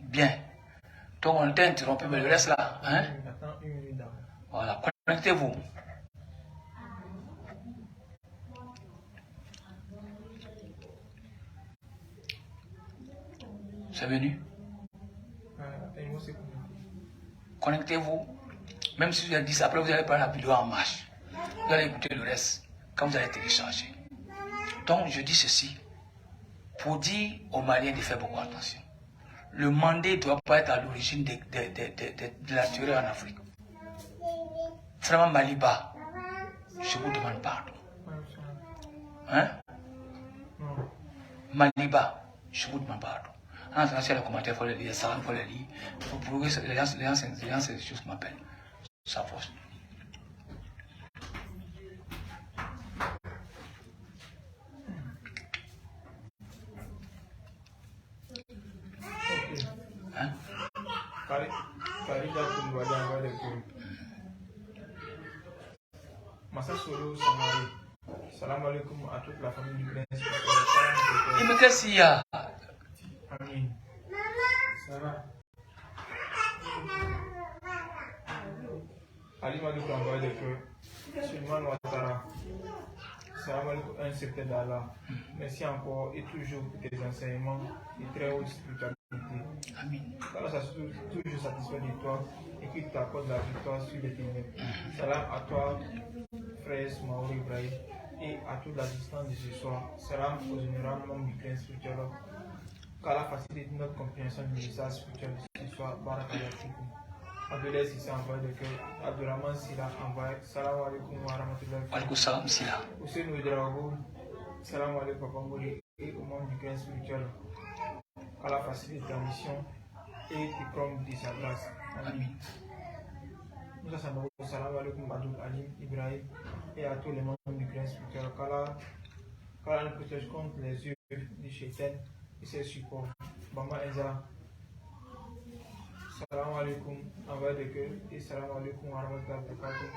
Bien. Donc on t'a interrompu, mais le reste là, hein? Voilà, connectez-vous. C'est venu? Connectez-vous. Même si vous avez dit ça, après vous allez prendre la vidéo en marche. Vous allez écouter le reste quand vous allez télécharger. Donc je dis ceci pour dire aux Maliens de faire beaucoup attention. Le mandé ne doit pas être à l'origine de la tuerie en Afrique. Vraiment Maliba, je vous demande pardon. Hein? Maliba, je vous demande pardon. En attendant, s'il y a les commentaires, il faut les lire, ça, il faut les lire. Pour prouver que les gens, c'est des choses qui m'appellent. Ça force. Hein? Massa Solo Samari. Salam alaikum à toute la famille du prince. Et mais qu'est-ce qu'il y a? Amin. Ça va? Ali Malik envoie des feux. Suleiman Ouattara. Salam alaikum, un secret d'Allah. Merci encore et toujours pour tes enseignements et très haute spiritualité. Amin. Allah soit toujours satisfait de toi et qu'il t'accorde la victoire sur les ténèbres. Salam à toi, frère Maouri Ibrahim, et à toute l'assistance de ce soir. Salam au général membre du clan spirituel. Qu'Allah facilite notre compréhension du message spirituel de ce soir. Barakayatikum. Abdelès Issa envoie de cœur. Abdurrahman Silla envoie. Salam alaikum wa rahmatullahi. Alaikum salam Silla. Hussein Ouedraogo. Salam alaikum Papa Mouri et au membre du clan spirituel. Qu'Allah facilite ta mission et te comble de sa grâce. Amin. Nous assalamu alaikum Abdul Alim Ibrahim et à tous les membres du clan spirituel. Qu'Allah nous protège contre les yeux du shaitan et ses supports. Bama Eza. Salam alaikum, envoyé de cœur et salam alaikum wa rahmatullahi wa barakatuh.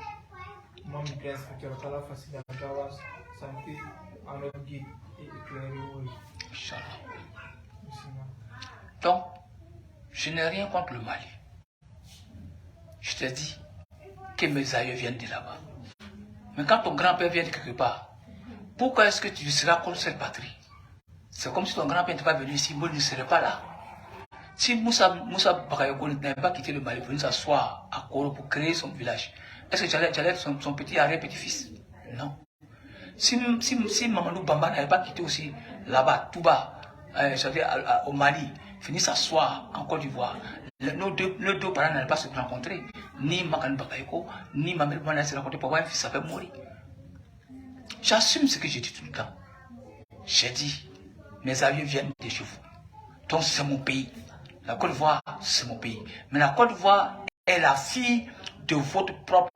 Membre du clan spirituel. Qu'Allah facilite la grâce, santé à notre guide et éclairez-vous. Inch'Allah. Donc, je n'ai rien contre le Mali. Je te dis que mes aïeux viennent de là-bas. Mais quand ton grand-père vient de quelque part, pourquoi est-ce que tu seras contre cette patrie? C'est comme si ton grand-père n'était pas venu ici, moi je ne serais pas là. Si Moussa Bakayoko n'avait pas quitté le Mali pour venir s'asseoir à Koro pour créer son village, est-ce que j'allais être son petit arrière-petit-fils? Non. Si Mamadou Bamba n'avait pas quitté aussi là-bas, tout bas, c'est-à-dire au Mali, finir s'asseoir en Côte d'Ivoire, nos deux parents n'allaient pas se rencontrer. Ni Makan Bakayoko, ni Mamadou Bamba n'allaient se rencontrer pour avoir un fils qui s'appelle Mori. J'assume ce que j'ai dit tout le temps. J'ai dit, mes aïeux viennent de chez vous. Donc c'est mon pays. La Côte d'Ivoire, c'est mon pays. Mais la Côte d'Ivoire est la fille de votre propre,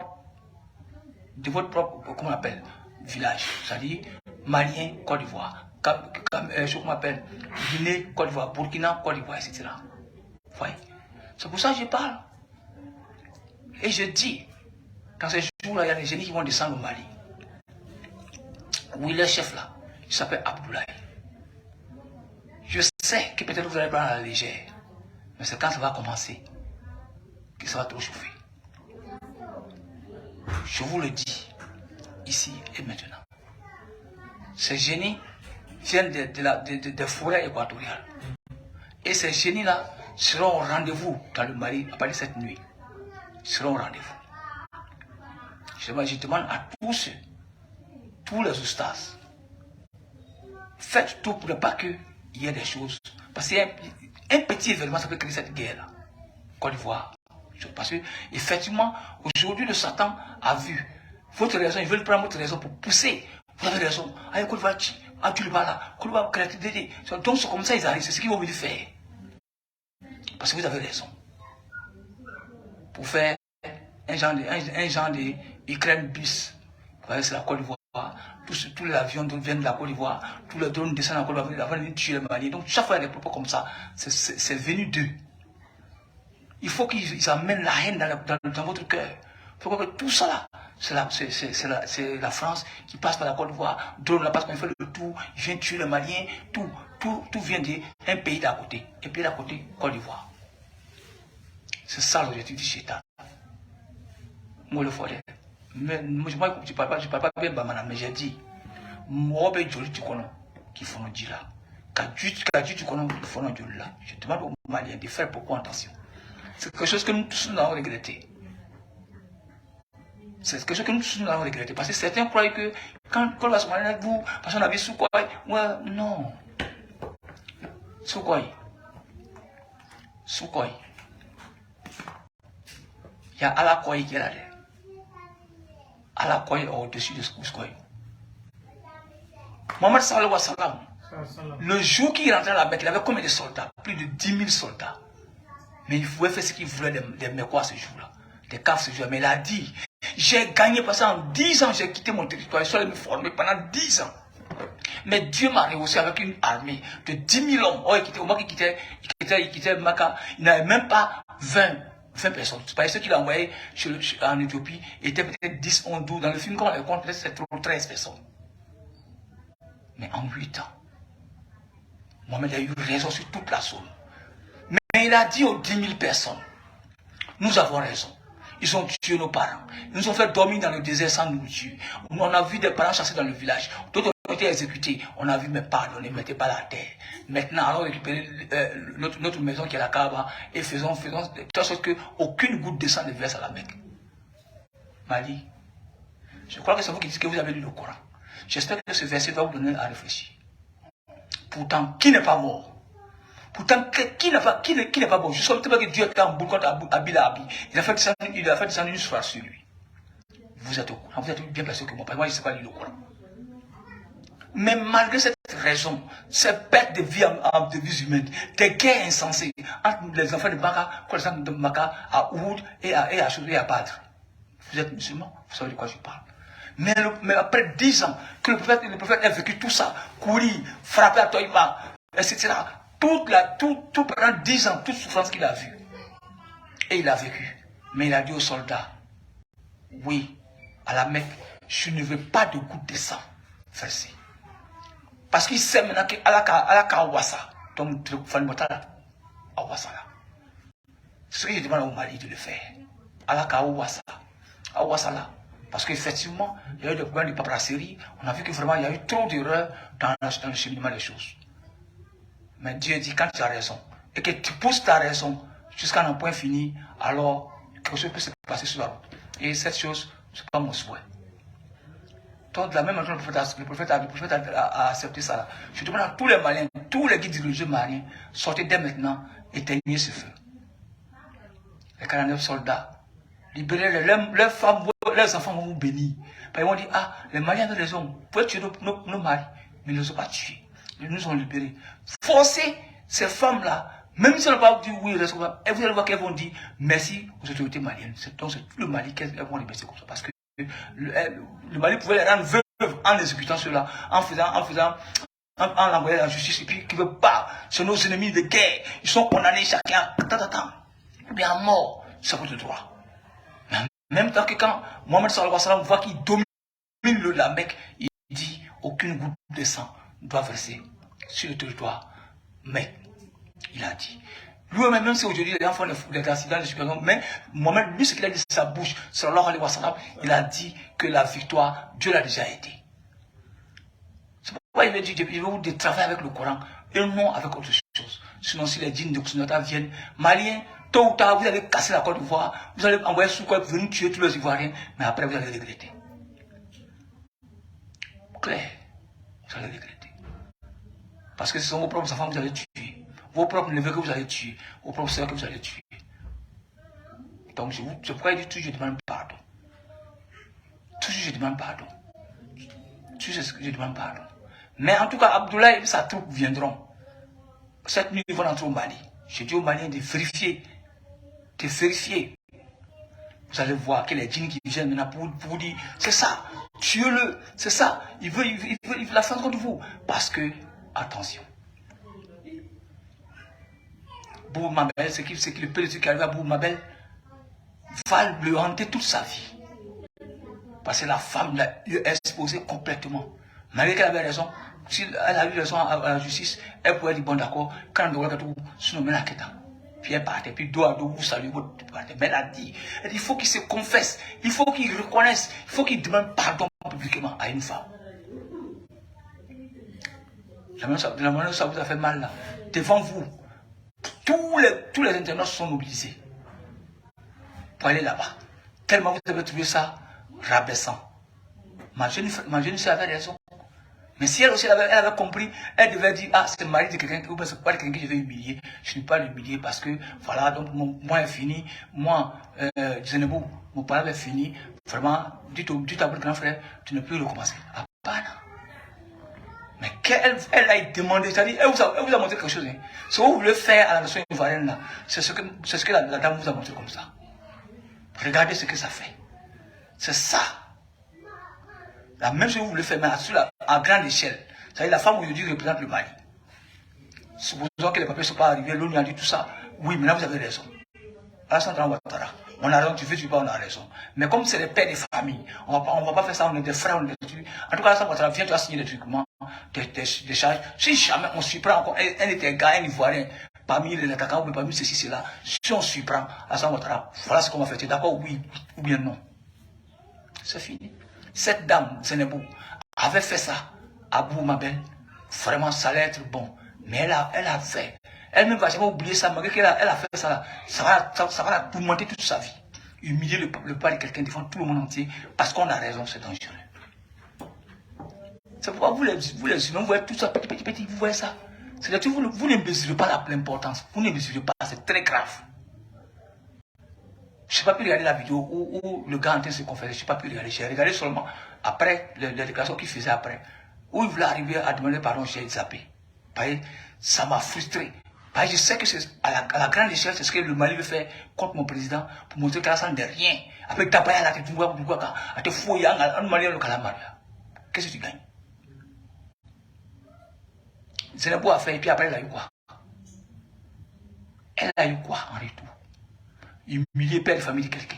comment on appelle, village. C'est-à-dire, Malien, Côte d'Ivoire. Comment on appelle, Guinée, Côte d'Ivoire, Burkina, Côte d'Ivoire, etc. Voyez. C'est pour ça que je parle. Et je dis, dans ces jours-là, il y a des génies qui vont descendre au Mali. Oui, le chef là, il s'appelle Abdoulaye. Je sais que peut-être vous allez prendre à la légère. Mais c'est quand ça va commencer que ça va trop chauffer. Je vous le dis, ici et maintenant. Ces génies viennent des forêts équatoriales. Et ces génies-là seront au rendez-vous dans le Mali à partir de cette nuit. Ils seront au rendez-vous. Je demande à tous ceux, tous les oustas, faites tout pour ne pas qu'il y ait des choses. Parce qu'un petit événement, ça peut créer cette guerre-là. Côte d'Ivoire. Parce que, effectivement, aujourd'hui, le Satan a vu votre raison, ils veulent prendre votre raison pour pousser. Vous avez raison. Allez, Côte d'Ivoire, tu le vas là. Côte d'Ivoire, donc, c'est comme ça, ils arrivent. C'est ce qu'ils vont venir faire. Parce que vous avez raison. Pour faire un genre de Ukraine bis. Vous voyez, c'est la Côte d'Ivoire. Tous les avions viennent de la Côte d'Ivoire, tous les drones descendent en Côte d'Ivoire, avant de tuer les Maliens. Donc chaque fois il y a des propos comme ça, c'est venu d'eux. Il faut qu'ils amènent la haine dans votre cœur. Il faut que tout ça là, c'est la France qui passe par la Côte d'Ivoire, drone là passe quand il fait le tour, il vient tuer les Maliens, tout. tout vient d'un pays d'à côté. Un pays d'à côté, Côte d'Ivoire. C'est ça l'objectif du Chétan. Moi, le fort. Mais je ne parle pas bien, mais j'ai dit, moi, tu connais, qui font le dire là. Quand tu connais, qui font le dire là. Je demande aux Maliens de faire beaucoup attention. C'est quelque chose que nous tous nous avons regretté. C'est quelque chose que nous tous nous avons regretté. Parce que certains croient que quand on va se marier avec vous, parce qu'on a vu sous quoi, ouais, non. Sous quoi? Sous quoi? Il y a Allah quoi qui est là. Allah quoi au-dessus de ce quoi. Mohamed sallallahu alayhi wa sallam, le jour qu'il rentrait à la Mecque, il avait combien de soldats? Plus de 10 000 soldats. Mais il pouvait faire ce qu'il voulait des Mecquois ce jour-là. Des Cafs ce jour-là. Mais il a dit, j'ai gagné parce qu'en 10 ans, j'ai quitté mon territoire. Je suis allé me former pendant 10 ans. Mais Dieu m'a rehaussé avec une armée de 10 000 hommes. Oh, au moins qu'il quittait Maka, il n'avait même pas 20 personnes. C'est pas ceux qu'il a envoyés en Éthiopie étaient peut-être 10, 11, 12. Dans le film, quand on les compte, peut-être c'est 13 personnes. Mais en 8 ans, Mohamed a eu raison sur toute la zone. Mais il a dit aux 10 000 personnes, nous avons raison. Ils ont tué nos parents. Ils nous ont fait dormir dans le désert sans nourriture. On a vu des parents chassés dans le village. D'autres ont été exécutés. On a vu, mais pardonnez, mettez pas la terre. Maintenant, allons récupérer notre maison qui est la Kaaba et faisons de telle sorte qu'aucune goutte de sang ne verse à la Mecque. Mali, je crois que c'est vous qui dites que vous avez lu le Coran. J'espère que ce verset va vous donner à réfléchir. Pourtant, qui n'est pas mort? Pourtant, qui n'est pas mort? Jusqu'à que Dieu était en bout contre Abilabi. Il a fait descendre une soirée sur lui. Vous êtes au courant, vous êtes bien placé que moi, parce que moi je ne sais pas lire le Coran. Mais malgré cette raison, cette perte de vie humaine, des guerres insensées entre les enfants de Maka, les enfants de Maka, à Oud et à Badr. Vous êtes musulman, vous savez de quoi je parle. Mais après 10 ans que le prophète a vécu tout ça, courir, frapper à Toïma, etc. Tout pendant 10 ans, toute souffrance qu'il a vue. Et il a vécu. Mais il a dit aux soldats, oui, à la Mecque, je ne veux pas de goutte de sang versé. Parce qu'il sait maintenant qu'Allah Kawasa, donc Fanimotala, Awasa là. C'est ce que je demande au Mali de le faire. Allah Kawasa, Awasa là. Parce qu'effectivement, il y a eu des problèmes de paperasserie. On a vu que vraiment, il y a eu trop d'erreurs dans le cheminement des choses. Mais Dieu dit, quand tu as raison, et que tu pousses ta raison jusqu'à un point fini, alors quelque chose peut se passer sur la route. Et cette chose, ce n'est pas mon souhait. Donc, de la même manière, le prophète a accepté ça. Là. Je demande à tous les Maliens, tous les guides religieux maliens, sortez dès maintenant, éteignez ce feu. Les 49 soldats, libérez leurs femmes, leurs enfants vont vous bénir. Ils vont dire, ah, les Maliens avaient raison, vous pouvez tuer nos maris, mais ils ne les ont pas tués. Ils nous ont libérés. Forcez ces femmes-là, même si elles n'ont pas dit oui, vous allez voir qu'elles vont dire merci aux autorités maliennes. Donc c'est tout le Mali qu'elles vont libérer comme ça. Parce que le Mali pouvait les rendre veuves en exécutant cela, en l'envoyant à la justice, et puis qui ne veut pas. C'est nos ennemis de guerre. Ils sont condamnés chacun, ou bien à mort, ça vaut de droit. Même temps que quand Mohamed sallallahu alayhi wa sallam voit qu'il domine la Mecque, il dit aucune goutte de sang doit verser sur le territoire. Mais, il a dit, lui-même, même si aujourd'hui les gens font des accidents, des situations, mais Mohamed, lui, ce qu'il a dit de sa bouche, sallallahu alayhi wa sallam, il a dit que la victoire, Dieu l'a déjà aidé. C'est pourquoi il a dit, je vais vous travailler avec le Coran et non avec autre chose. Sinon, si les djinns de Kusunata viennent, Maliens, tôt ou tard, vous allez casser la Côte d'Ivoire, vous allez envoyer sous quoi venir tuer tous les Ivoiriens, mais après vous allez regretter. Clair, vous allez regretter. Parce que ce sont vos propres enfants que vous allez tuer, vos propres neveux que vous allez tuer, vos propres soeurs que vous allez tuer. Donc c'est pourquoi il dit toujours je demande pardon. Toujours je demande pardon. Toujours je demande pardon. Mais en tout cas, Abdoulaye et sa troupe viendront. Cette nuit, ils vont entrer au Mali. Je dis aux Maliens de vérifier. De vérifier. Vous allez voir que les djinns qui viennent maintenant pour vous dire, c'est ça, tuez-le, c'est ça, il veut la faire contre vous. Parce que, attention, Boubou Mabel, c'est que le petit qui arrive à Boubou Mabel va le hanter toute sa vie. Parce que la femme l'a exposé complètement. Malgré qu'elle avait raison, si elle a eu raison à la justice, elle pourrait dire, bon d'accord, quand on doit tout, sinon, mais la quête. Puis elle partait, puis doit vous saluer, mais elle a dit, il faut qu'il se confesse, il faut qu'il reconnaisse, il faut qu'il demande pardon publiquement à une femme. La manière ça vous a fait mal là, devant vous, tous les internautes sont mobilisés pour aller là-bas. Tellement vous avez trouvé ça rabaissant. Ma jeune sœur avait raison. Mais si elle aussi elle avait compris, elle devait dire, ah, c'est le mari de quelqu'un, ou bien c'est pas de quelqu'un que je vais humilier. Je ne peux pas l'humilier parce que, voilà, donc moi est fini. Moi, Zenebou, mon père est fini. Vraiment, dites à votre grand frère, tu ne peux plus recommencer. Ah, pas non. Mais qu'elle a demandé, c'est-à-dire, elle vous a montré quelque chose. Hein. Ce que vous voulez faire à la nation ivoirienne là, c'est ce que la dame vous a montré comme ça. Regardez ce que ça fait. C'est ça. La même chose que vous voulez faire, mais à grande échelle. C'est-à-dire la femme aujourd'hui représente le mari. Supposons que les papiers ne sont pas arrivés, l'ONU a dit tout ça. Oui, maintenant vous avez raison. Alassane Ouattara, on a raison, tu veux, tu veux pas, on a raison. Mais comme c'est les pères des familles, on va pas faire ça, on est des frères, on est des trucs. En tout cas, Alassane Ouattara, viens, tu vas signer des documents, des charges. Si jamais on surprend encore un était gars, un Ivoirien, parmi les attaquants, ou parmi ceci, cela, si on surprend Alassane Ouattara, voilà ce qu'on va faire. Tu es d'accord, oui ou bien non. C'est fini. Cette dame, Zenebou, avait fait ça à Bou Mabel. Vraiment, ça allait être bon. Mais elle a fait. Elle-même va jamais oublier ça, malgré qu'elle a fait ça. Ça va la tourmenter toute sa vie. Humilier le pas de quelqu'un devant tout le monde entier. Parce qu'on a raison, c'est dangereux. C'est pourquoi vous les humains, vous voyez tout ça, petit, vous voyez ça. C'est-à-dire que vous ne mesurez pas l'importance. Vous ne mesurez pas, c'est très grave. Je n'ai pas pu regarder la vidéo où le gars en train de se confesser. Je n'ai pas pu regarder. J'ai regardé seulement après, les déclarations qu'il faisait après. Où il voulait arriver à demander pardon, j'ai zappé. Ça m'a frustré. Je sais que à la grande échelle, c'est ce que le Mali veut faire contre mon président pour montrer qu'elle n'a de rien. Après, t'as pas la tête, tu vois, à te fouiller, en Mali, le calamaria. Qu'est-ce que tu gagnes? Zenebou a fait, et puis après, elle a eu quoi? Elle a eu quoi en retour? Humilier père de famille de quelqu'un.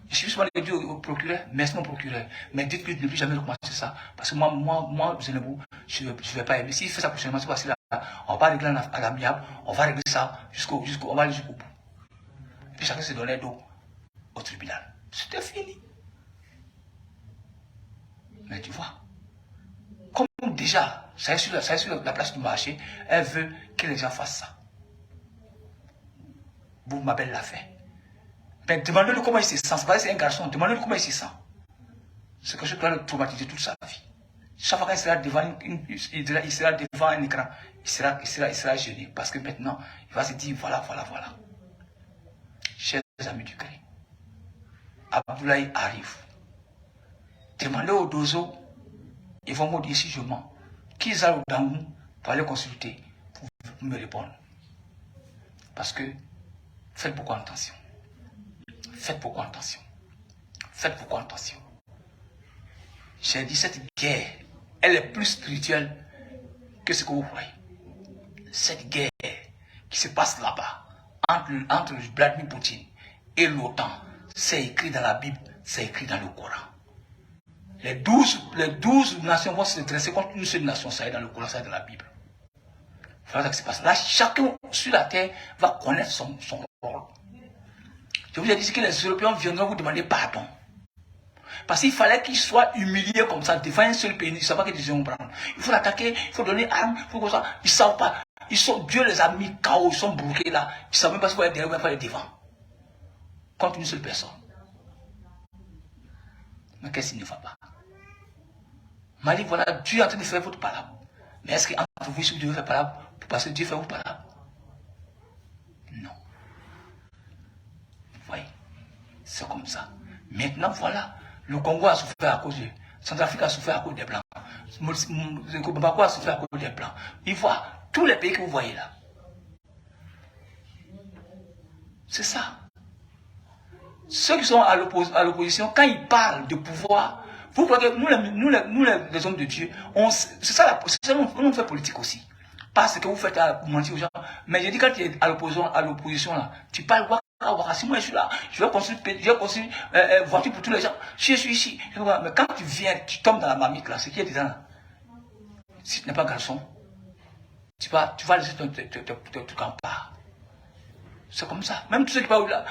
Je suis justement dit au procureur, merci mon procureur, mais dites que je ne plus jamais recommencer ça. Parce que moi, Zenebou, je ne vais pas aimer. S'il fait ça prochainement, c'est parce que là, on va pas régler à l'amiable, on va régler ça on va aller jusqu'au bout. Et puis chacun se donnait dos au tribunal. C'était fini. Mais tu vois, comme déjà, ça est sur la place du marché, elle veut que les gens fassent ça. Vous m'appelez l'a fait. Mais demandez-lui comment il se sent. C'est un garçon. Demandez-lui comment il se sent. C'est quelque chose qui va le traumatiser toute sa vie. Chaque fois qu'il sera devant un écran, il sera gêné. Parce que maintenant, il va se dire voilà. Chers amis du Christ, Abdoulaye arrive. Demandez aux Dozo, ils vont me dire si je mens. Qu'ils aillent dans nous pour aller consulter, pour me répondre. Parce que faites beaucoup attention. Faites beaucoup attention. Faites beaucoup attention. J'ai dit, cette guerre, elle est plus spirituelle que ce que vous voyez. Cette guerre qui se passe là-bas, entre Vladimir Poutine et l'OTAN, c'est écrit dans la Bible, c'est écrit dans le Coran. Les 12 nations vont se dresser contre une seule nation, ça est dans le Coran, ça est dans la Bible. Voilà ce qui se passe. Là, chacun sur la terre va connaître son rôle. Je vous ai dit que les Européens viendront vous demander pardon. Parce qu'il fallait qu'ils soient humiliés comme ça devant un seul pays. Ils ne savent pas quelle décision prendre. Il faut l'attaquer, il faut donner armes, il faut comme ça. Ils ne savent pas. Dieu les a mis KO, ils sont bloqués là. Ils ne savent même pas si vous êtes derrière ou pas devant. Contre une seule personne. Mais qu'est-ce qu'il ne va pas? Mali, voilà, Dieu est en train de faire votre parole. Mais est-ce qu'entre vous, si vous devez faire parole, parce que Dieu fait votre parole? Non. Vous voyez? C'est comme ça. Maintenant, voilà. Le Congo a souffert à cause de... Centrafrique a souffert à cause des Blancs. Le Bamako a souffert à cause des Blancs. Ivoire, tous les pays que vous voyez là. C'est ça. Ceux qui sont à l'opposition, quand ils parlent de pouvoir, vous croyez que nous les hommes de Dieu, c'est ça, on fait politique aussi. Parce que vous faites mentir aux gens. Mais je dis, quand tu es à l'opposition là, tu parles, si moi je suis là, je vais construire voiture pour tous les gens. Je suis ici. Mais quand tu viens, tu tombes dans la marmite là, ce qui est dedans là. si tu n'es pas garçon, tu vas laisser ton truc en part. C'est comme ça. Même tous ceux qui parlent là,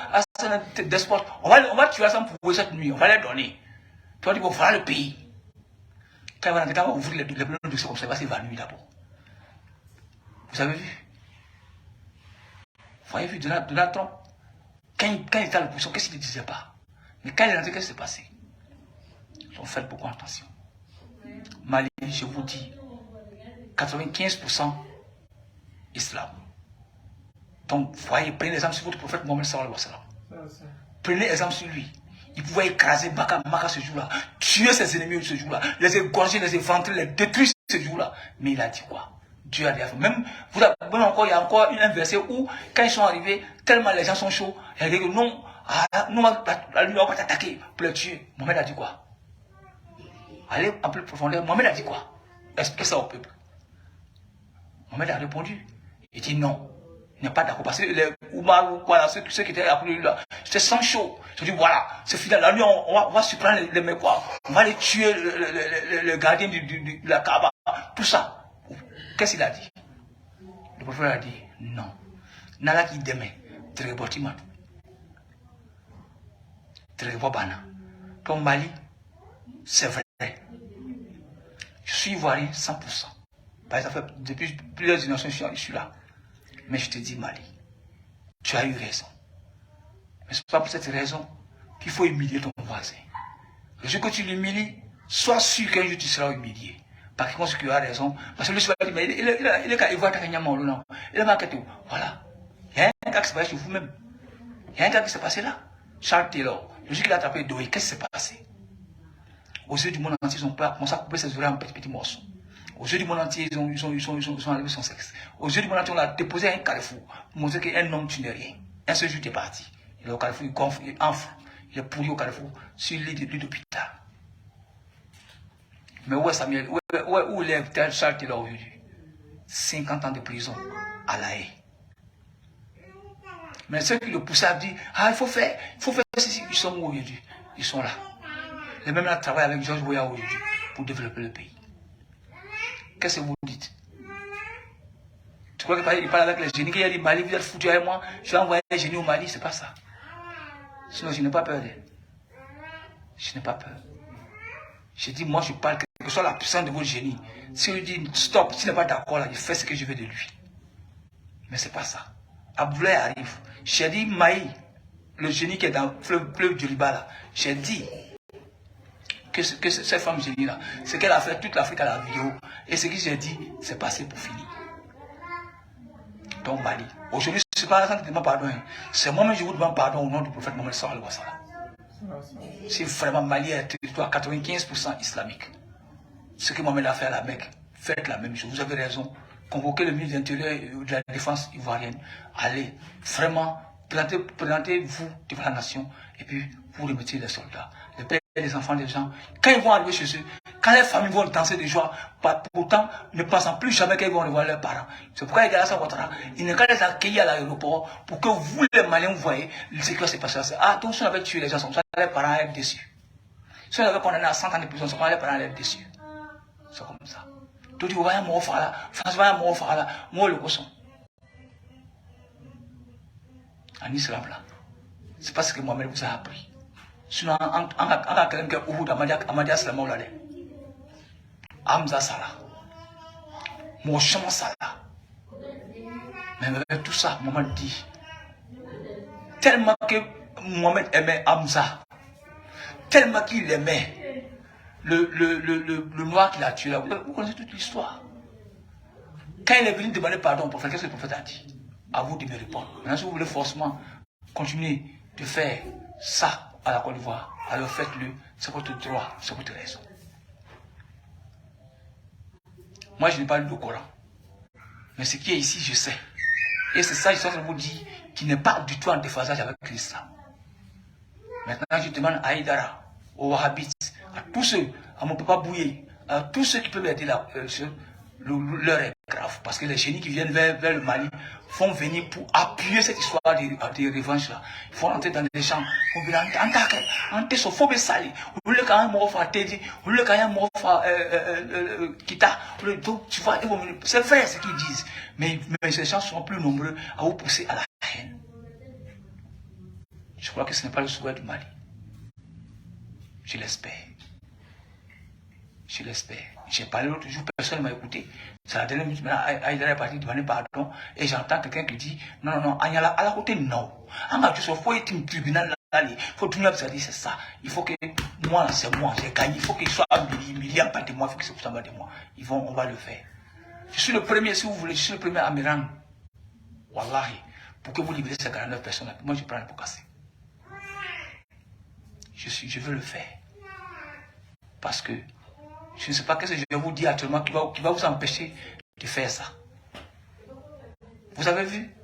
des sports, on va tuer ça pour cette nuit, on va les donner. Tu vas dire, voilà le pays. Quand on va ouvrir les ballons de ce comme ça, il va s'évanouir d'abord. Vous avez vu? Vous avez vu Donald Trump? Quand il était à l'opposition, qu'est-ce qu'il ne disait pas? Mais quand il est rentré, qu'est-ce qui s'est passé? Ils ont fait beaucoup attention. Mali, je vous dis, 95% islam. Donc, voyez, prenez l'exemple sur votre prophète Mohammed sallallahu alayhi wa sallam. Prenez exemple sur lui. Il pouvait écraser Maka ce jour-là, tuer ses ennemis ce jour-là, les égorger, les éventrer, les détruire ce jour-là. Mais il a dit quoi? Dieu a dit, même encore, il y a encore un verset où, quand ils sont arrivés, tellement les gens sont chauds, il a dit que non, la nuit, on va t'attaquer pour les tuer. Mohamed a dit quoi? Allez en plus profondeur, Mohamed a dit quoi? Expliquez ça au peuple. Mohamed a répondu. Il dit non. Il n'est pas d'accord. Parce que les Oumar, voilà, ceux qui étaient après lui là, c'était sans chaud. Je dis voilà, c'est fini. La nuit, on va surprendre les mecs, quoi. On va les tuer, le gardien de la Kaaba. Tout ça. Qu'est-ce qu'il a dit? Le prophète a dit non. Nala qui demain, très bâtiment. Très bana. Ton Mali, c'est vrai. Je suis ivoirien 100%. Parce que ça fait depuis plusieurs générations je suis là. Mais je te dis, Mali, tu as eu raison. Mais ce n'est pas pour cette raison qu'il faut humilier ton voisin. Le jour que tu l'humilies, sois sûr qu'un jour tu seras humilié. Par contre, tu as raison. Parce que lui, il va dire, il est qu'à Ivoire, il est marqué tout. Voilà. Il y a un cas qui s'est passé chez vous-même. Il y a un cas qui s'est passé là. Charles Taylor, le jour qu'il a attrapé Doé, qu'est-ce qui s'est passé? Aux yeux du monde entier, ils ont commencé à couper ses oreilles en petits morceaux. Aux yeux du monde entier, ils ont enlevé son sexe. Aux yeux du monde entier, on l'a déposé à un carrefour pour montrer qu'un homme, tu n'es rien. Un seul jour, tu es parti. Il est au carrefour, il gonfle, il enfle. Il est pourri au carrefour, sur l'île d'hôpital. Mais où est Samuel? Où est Charles Taylor aujourd'hui? 50 ans de prison à La Haye. Mais ceux qui le poussaient à dire, ah, il faut faire ceci. Ils sont où aujourd'hui? Ils sont là. Les mêmes là travaillent avec George Weah aujourd'hui pour développer le pays. Qu'est-ce que vous dites? Tu crois qu'il parle avec les génies, qu'il a dit Mali, vous êtes foutus avec moi, je vais envoyer les génies au Mali, c'est pas ça. Sinon, je n'ai pas peur d'elle. Je n'ai pas peur. Je dis, moi, je parle, quelle que soit la puissance de votre génie. Si je dis stop, s'il n'est pas d'accord là, il fait ce que je veux de lui. Mais c'est pas ça. Abdoulaye arrive. J'ai dit Maï, le génie qui est dans le fleuve du Riba là, j'ai dit que cette femme génie là, ce qu'elle a fait toute l'Afrique à la vidéo, et ce que j'ai dit, c'est passé pour finir. Donc Mali, aujourd'hui, ce n'est pas la santé qui demande pardon, c'est moi-même je vous demande pardon au nom du prophète Mohammed sallallahu alayhi wa sallam. Si vraiment Mali est un territoire 95% islamique, ce que Mohammed a fait à la Mecque, faites la même chose, vous avez raison. Convoquez le ministre de l'Intérieur et de la Défense ivoirienne. Allez, vraiment, présentez-vous devant la nation et puis vous remettez les soldats, les pères et les enfants des gens. Quand ils vont arriver chez eux, quand les familles vont danser de joie, pourtant ne pensant plus jamais qu'ils vont revoir leurs parents. C'est pourquoi il n'est qu'à les accueillir à l'aéroport pour que vous, les Maliens, vous voyez ce qui va se passer. Ah, donc si on avait tué les gens, ça, les parents allaient être déçus. Si on avait condamné à 100 ans de prison, ça, les parents allaient être déçus. C'est comme ça. Tu dis, ouais, moi, là, François, moi, là, moi, le cochon. En islam, là, c'est pas ce que Mohamed vous a appris. Sinon, en quelqu'un qui est Uhud, Amadia Salamou, là, Hamza Salah, Moshama Salah. Mais avec tout ça, Mohamed dit, tellement que Mohamed aimait Hamza, tellement qu'il aimait le noir qu'il a tué là, vous connaissez toute l'histoire. Quand il est venu demander pardon au prophète, qu'est-ce que le prophète a dit? À vous de me répondre. Maintenant, si vous voulez forcément continuer de faire ça à la Côte d'Ivoire, alors faites-le, c'est votre droit, c'est votre raison. Moi, je n'ai pas lu le Coran. Mais ce qui est ici, je sais. Et c'est ça, je suis en train de vous dire, qui n'est pas du tout en déphasage avec l'islam. Maintenant, je demande à Aïdara, aux Wahhabites, à tous ceux, à mon papa Bouye, à tous ceux qui peuvent aider là, l'heure est grave. Parce que les génies qui viennent vers le Mali vont venir pour appuyer cette histoire de revanche là. Ils vont entrer dans les champs. Ils vont dire, ante so faut sali. Ou le quand même fa tedi, ou le quand même fa kita. Donc tu vois, c'est vrai ce qu'ils disent. Mais ces gens sont plus nombreux à vous pousser à la haine. Je crois que ce n'est pas le souhait du Mali. Je l'espère. Je l'espère. J'ai parlé l'autre jour, personne ne m'a écouté. C'est la dernière minute, maintenant, Aïdara est parti demander pardon. Et j'entends quelqu'un qui dit, non, non, non, à la côté, non. Il faut être un tribunal là, il faut tout le monde se dire, c'est ça. Il faut que moi, c'est moi, j'ai gagné. Il faut qu'il soit humilié en part de moi, il faut qu'il soit en part de moi. On va le faire. Je suis le premier, si vous voulez, je suis le premier amiral. Wallahi, pour que vous libérez ces 49 personnes là, moi je prends le pour casser. Je veux le faire. Parce que je ne sais pas ce que je vais vous dire actuellement qui va vous empêcher de faire ça. Vous avez vu?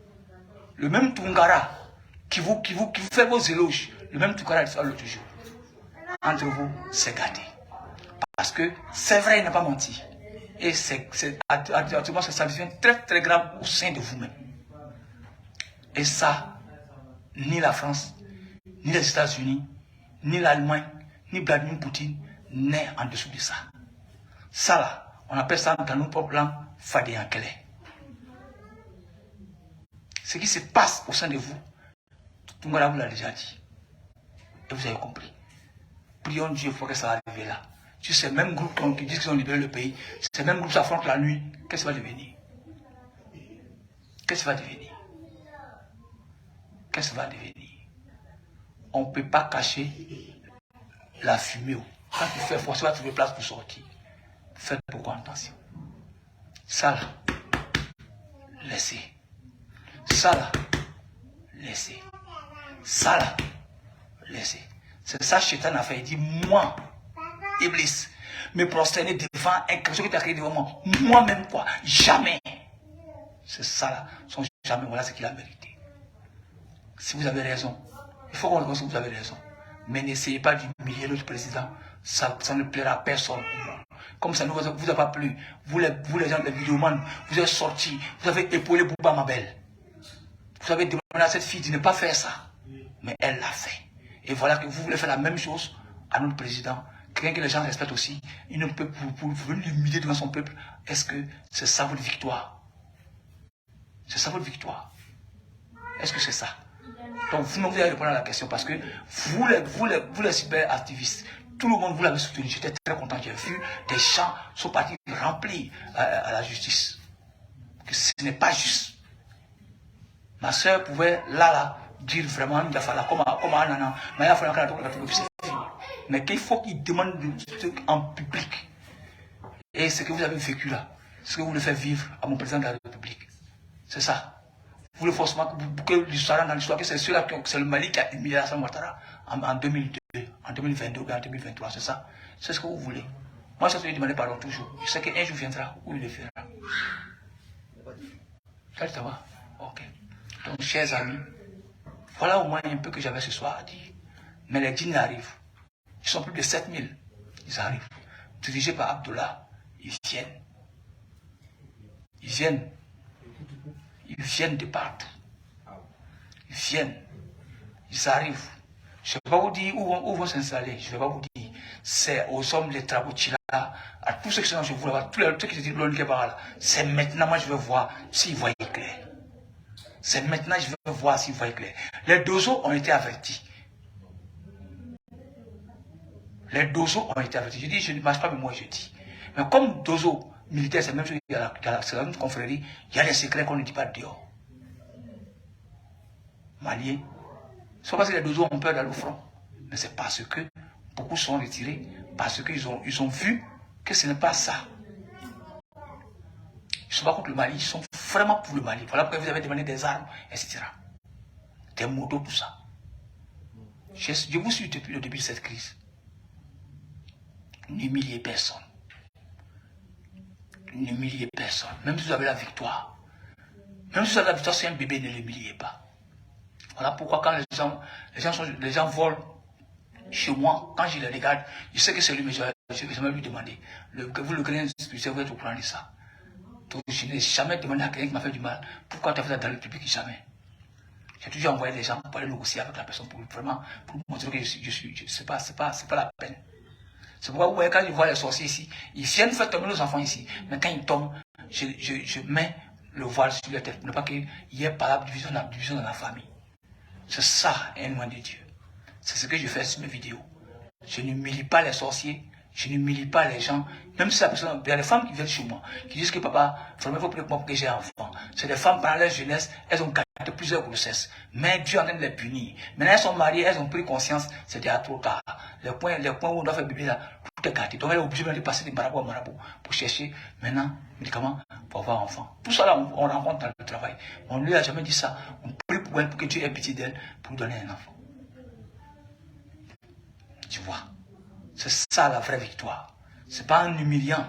Le même Tungara qui vous fait vos éloges, le même Tungara qui fait l'autre jour. Entre vous, c'est gâté. Parce que c'est vrai, il n'a pas menti. Et actuellement, ça devient très très grave au sein de vous-même. Et ça, ni la France, ni les États-Unis, ni l'Allemagne, ni Vladimir Poutine n'est en dessous de ça. Ça là, on appelle ça dans nos propres langues Fadéankele. Ce qui se passe au sein de vous, tout le monde vous l'a déjà dit. Et vous avez compris. Prions Dieu pour que ça arrive là. Si ces mêmes groupes qui disent qu'ils ont libéré le pays, ces mêmes groupes s'affrontent la nuit, qu'est-ce qui va devenir? Qu'est-ce qui va devenir? Qu'est-ce qui va devenir? On ne peut pas cacher la fumée. Quand tu fais force, tu vas trouver place pour sortir. Faites beaucoup attention. Ça là, laissez. Ça là, laissez. Ça là, laissez. C'est ça que Shaitan a fait. Il dit, moi, Iblis, me prosterner devant quelque chose qui t'a créé devant moi. Moi-même quoi, jamais. C'est ça là, son jamais, voilà ce qu'il a mérité. Si vous avez raison, il faut qu'on reconnaisse que vous avez raison. Mais n'essayez pas d'humilier notre président. Ça ne plaira à personne. Comme ça ne vous a pas plu. Vous les gens, les vidéomans, vous êtes sortis. Vous avez épaulé Bouba Mabel. Vous avez demandé à cette fille de ne pas faire ça. Mais elle l'a fait. Et voilà que vous voulez faire la même chose à notre président. Quelqu'un que les gens respectent aussi. Il ne peut pour venir l'humilier devant son peuple. Est-ce que c'est ça votre victoire? C'est ça votre victoire? Est-ce que c'est ça? Donc vous allez répondre à la question parce que vous les cyber-activistes, tout le monde vous l'avez soutenu. J'étais très content. J'ai vu des gens sont partis remplis à la justice. Que ce n'est pas juste. Ma soeur pouvait là dire vraiment comme Anana, mais qu'il faut qu'il demande des trucs en public. Et ce que vous avez vécu là, ce que vous voulez faire vivre à mon président de la République, c'est ça. Vous voulez forcément que l'histoire dans l'histoire, que c'est celui-là, c'est le Mali qui a humilié Alassane Ouattara en 2002, en 2022 ou en 2023, c'est ça. C'est ce que vous voulez. Moi, ça, je lui demande pardon toujours. Je sais qu'un jour viendra où il le fera. Ça va? Ok. Donc, chers amis, voilà au moins un peu que j'avais ce soir à dire. Mais les djinns arrivent. Ils sont plus de 7000. Ils arrivent. Dirigés par Abdullah. Ils viennent. Ils viennent. Ils viennent de partout. Ils viennent. Ils arrivent. Je ne vais pas vous dire où vont s'installer. Je ne vais pas vous dire. C'est aux hommes, les Trabouchila, à tous ceux qui sont chez vous là-bas, tous ceux qui se disent là. C'est maintenant, moi, je vais voir s'ils voient clair. C'est maintenant, je vais voir s'ils voient clair. Les dozos ont été avertis. Les dozos ont été avertis. Je dis, je ne marche pas, mais moi, je dis. Mais comme dozo militaire, c'est même chose c'est la même confrérie, il y a des secrets qu'on ne dit pas dehors. Maliens, c'est pas parce que les dozos ont peur d'aller au front, mais c'est parce que beaucoup sont retirés, parce qu'ils ont vu que ce n'est pas ça. Ils ne sont pas contre le Mali, ils sont vraiment pour le Mali. Voilà pourquoi vous avez demandé des armes, etc. Des motos, tout ça. Je vous suis depuis le début de cette crise. N'humiliez personne. N'humiliez personne. Même si vous avez la victoire. Même si vous avez la victoire, c'est un bébé, ne l'humiliez pas. Voilà pourquoi quand les gens volent chez moi, quand je les regarde, je sais que c'est lui, mais je vais lui demander. Vous le connaissez, vous êtes au courant de ça. Donc, je n'ai jamais demandé à quelqu'un qui m'a fait du mal. Pourquoi tu as fait ça dans le public? Jamais. J'ai toujours envoyé des gens pour aller négocier avec la personne pour vraiment pour montrer que c'est pas la peine. C'est pourquoi vous voyez, quand je vois les sorciers ici, ils viennent faire tomber nos enfants ici. Mais quand ils tombent, je mets le voile sur leur tête pour ne pas qu'il y ait par la division dans la famille. C'est ça, un loin de Dieu. C'est ce que je fais sur mes vidéos. Je n'humilie pas les sorciers, je n'humilie pas les gens. Même si la personne, il y a des femmes qui viennent chez moi, qui disent que papa, vraiment, il faut prier pour moi que j'ai un enfant. C'est des femmes, pendant leur jeunesse, elles ont gâté plusieurs grossesses. Mais Dieu est en train de les punir. Maintenant, elles sont mariées, elles ont pris conscience, c'est déjà trop tard. Les points où on doit faire bébé, là, tout est gâté. Donc, elle est obligée de passer de marabout à marabout pour chercher, maintenant, médicaments pour avoir un enfant. Tout ça, là, on rencontre dans le travail. On ne lui a jamais dit ça. On prie pour elle, pour que Dieu ait pitié d'elle, pour lui donner un enfant. Tu vois, c'est ça la vraie victoire. Ce n'est pas un humiliant.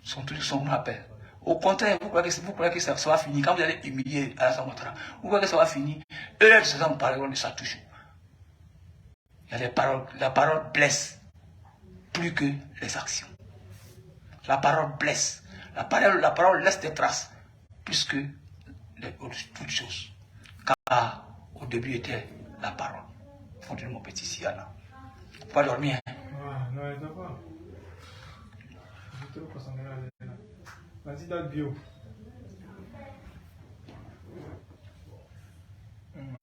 Son truc, son appel. Au contraire, vous croyez que ça va finir. Quand vous allez humilier Alassane Ouattara, vous croyez que ça va finir. Eux, les gens parleront de ça toujours. Il y a des paroles. La parole blesse plus que les actions. La parole blesse. La parole laisse des traces plus que toutes choses. Car au début était la parole. Continue mon petit Siana. Pas dormir. Hein? Non, il ne doit pas. Je suis trop concentré là. Vas-y, dans le bio.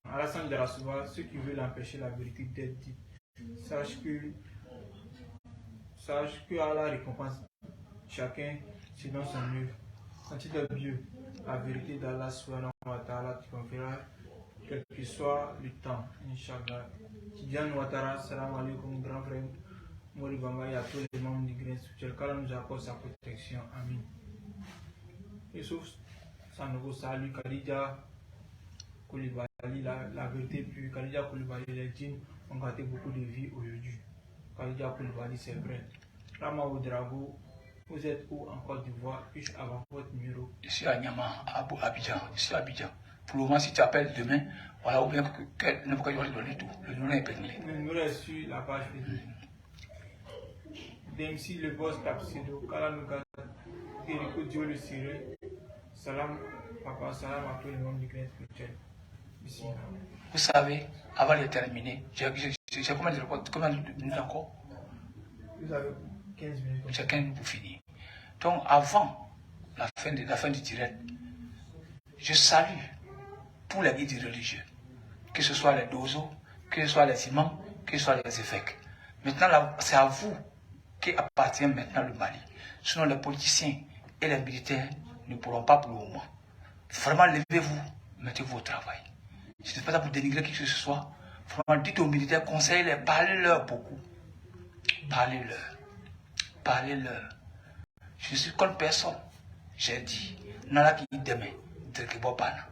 Alassane Darasoua, ceux qui veulent empêcher la vérité d'être dite, sache que Allah récompense chacun selon son œuvre. Quand tu es bio, la vérité d'Allah subhanahu wa ta'ala te conférera quel que soit le temps, Inch'Allah. Tidiane Ouattara, salam alaikum, grand frère Mori Bamba et à tous les membres du Grain Spirituel, qu'Allah nous apporte sa protection. Amen. Et sauf Sanogo Salut, Khadija Koulibaly, la vérité pure, Khadija Koulibaly, les djinns ont gâté beaucoup de vies aujourd'hui. Khadija Koulibaly, c'est vrai. Rama Oudrago, vous êtes où en Côte d'Ivoire? Puis-je avoir votre numéro? Je suis à Niamey, à Abidjan. Je suis à Abidjan. Pour le moment, si tu appelles demain, voilà, ou bien n'importe quoi, je vais te donner tout. Le numéro est épinglé. Le numéro est sur la page Facebook. Dempsey, le boss Tapsido, Kalanouga, Erico Dio le Siré. Salam, papa, salam à tous les membres du Grain Spirituel. Bismillah. Vous savez, avant de terminer, j'ai combien de minutes encore? Vous avez 15 minutes. J'ai 15 minutes pour finir. Donc, avant la fin du direct, je salue tous les guides religieux, que ce soit les dozos, que ce soit les imams, que ce soit les évêques. Maintenant, c'est à vous qu'appartient maintenant le Mali. Sinon, les politiciens et les militaires ne pourront pas pour le moment. Vraiment, levez-vous, mettez-vous au travail. Je ne suis pas là pour dénigrer qui que ce soit. Vraiment, dites aux militaires, conseillez-les, parlez-leur beaucoup. Parlez-leur. Parlez-leur. Je suis contre personne. J'ai dit, nala qui demain, Drekebo Pana.